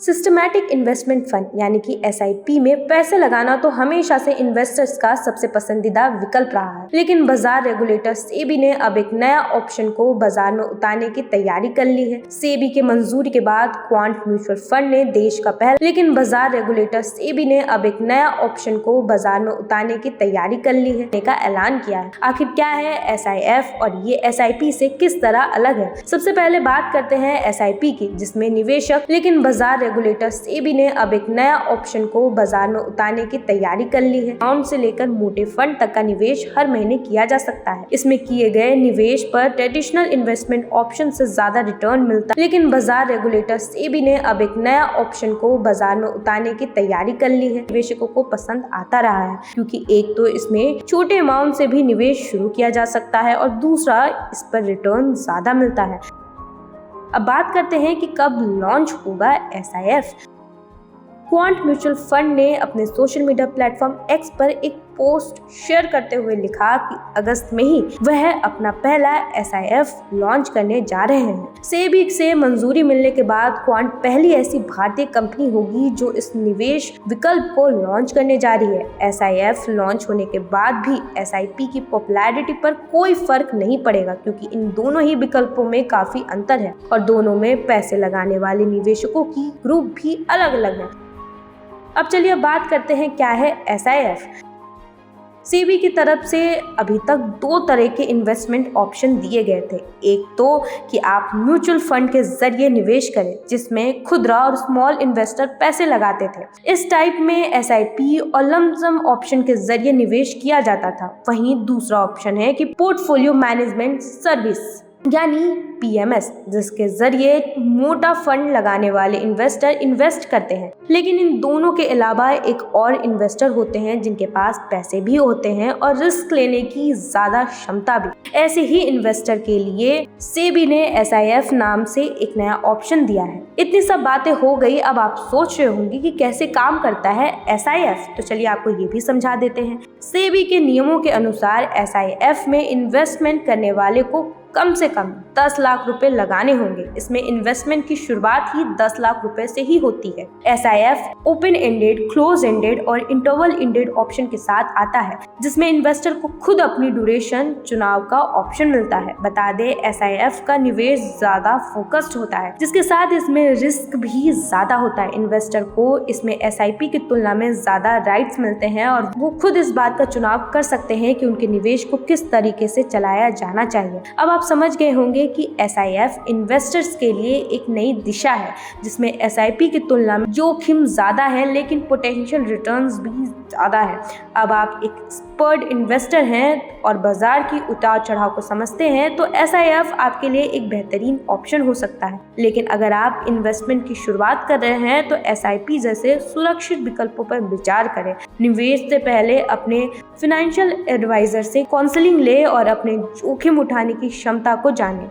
Systematic investment fund यानी कि SIP में पैसे लगाना तो हमेशा से इन्वेस्टर्स का सबसे पसंदीदा विकल्प रहा है, लेकिन बाजार रेगुलेटर सेबी ने अब एक नया ऑप्शन को बाजार में उतारने की तैयारी कर ली है। सेबी के मंजूरी के बाद क्वांट म्यूचुअल फंड ने देश का पहला लेकिन बाजार रेगुलेटर सेबी ने अब एक नया ऑप्शन को बाजार में उतारने की तैयारी कर ली है का ऐलान किया है। आखिर क्या है SIF और ये SIP से किस तरह अलग है? सबसे पहले बात करते हैं SIP की, जिसमें निवेशक लेकिन बाजार रेगुलेटर सेबी ने अब एक नया ऑप्शन को बाजार में उतारने की तैयारी कर ली है। अमाउंट से लेकर मोटे फंड तक का निवेश हर महीने किया जा सकता है। इसमें किए गए निवेश पर ट्रेडिशनल इन्वेस्टमेंट ऑप्शन से ज्यादा रिटर्न मिलता है, लेकिन बाजार रेगुलेटर सेबी ने अब एक नया ऑप्शन को बाजार में उतारने की तैयारी कर ली है। निवेशकों को पसंद आता रहा है क्योंकि एक तो इसमें छोटे अमाउंट से भी निवेश शुरू किया जा सकता है और दूसरा इस पर रिटर्न ज्यादा मिलता है। अब बात करते हैं कि कब लॉन्च होगा SIF। क्वांट म्यूचुअल फंड ने अपने सोशल मीडिया प्लेटफॉर्म X पर एक पोस्ट शेयर करते हुए लिखा कि अगस्त में ही वह अपना पहला SIF लॉन्च करने जा रहे हैं। सेबी से मंजूरी मिलने के बाद क्वांट पहली ऐसी भारतीय कंपनी होगी जो इस निवेश विकल्प को लॉन्च करने जा रही है। SIF लॉन्च होने के बाद भी SIP की पॉपुलैरिटी पर कोई फर्क नहीं पड़ेगा क्योंकि इन दोनों ही विकल्पों में काफी अंतर है और दोनों में पैसे लगाने वाले निवेशकों की ग्रुप भी अलग अलग है। अब चलिए बात करते हैं क्या है SIF। सेबी की तरफ से अभी तक दो तरह के इन्वेस्टमेंट ऑप्शन दिए गए थे। एक तो कि आप म्यूचुअल फंड के जरिए निवेश करें जिसमें खुदरा और स्मॉल इन्वेस्टर पैसे लगाते थे। इस टाइप में SIP और लमसम ऑप्शन के जरिए निवेश किया जाता था। वहीं दूसरा ऑप्शन है कि पोर्टफोलियो मैनेजमेंट सर्विस यानी PMS, जिसके जरिए मोटा फंड लगाने वाले इन्वेस्टर इन्वेस्ट करते हैं। लेकिन इन दोनों के अलावा एक और इन्वेस्टर होते हैं जिनके पास पैसे भी होते हैं और रिस्क लेने की ज्यादा क्षमता भी। ऐसे ही इन्वेस्टर के लिए सेबी ने SIF नाम से एक नया ऑप्शन दिया है। इतनी सब बातें हो गई, अब आप सोच रहे होंगे कि कैसे काम करता है SIF, तो चलिए आपको ये भी समझा देते हैं। सेबी के नियमों के अनुसार SIF में इन्वेस्टमेंट करने वाले को कम से कम 10 लाख रुपए लगाने होंगे। इसमें इन्वेस्टमेंट की शुरुआत ही 10 लाख रुपए से ही होती है। SIF open ended, close ended और इंटरवल एंडेड ऑप्शन के साथ आता है जिसमें इन्वेस्टर को खुद अपनी ड्यूरेशन चुनाव का ऑप्शन मिलता है। बता दें SIF का निवेश ज्यादा फोकस्ड होता है जिसके साथ इसमें रिस्क भी ज्यादा होता है। इन्वेस्टर को इसमें SIP की तुलना में ज्यादा राइट्स मिलते हैं और वो खुद इस बात का चुनाव कर सकते हैं कि उनके निवेश को किस तरीके से चलाया जाना चाहिए। अब आप समझ गए होंगे कि SIF इन्वेस्टर्स के लिए एक नई दिशा है जिसमें SIP की तुलना में जोखिम ज्यादा है लेकिन पोटेंशियल रिटर्न्स भी ज्यादा है। अब आप एक एक्सपर्ट इन्वेस्टर हैं और बाजार की उतार चढ़ाव को समझते हैं तो SIF आपके लिए एक बेहतरीन ऑप्शन हो सकता है। लेकिन अगर आप इन्वेस्टमेंट की शुरुआत कर रहे हैं तो SIP जैसे सुरक्षित विकल्पों पर विचार करें। निवेश से पहले अपने फाइनेंशियल एडवाइजर से काउंसलिंग ले और अपने जोखिम उठाने की क्षमता को जानें।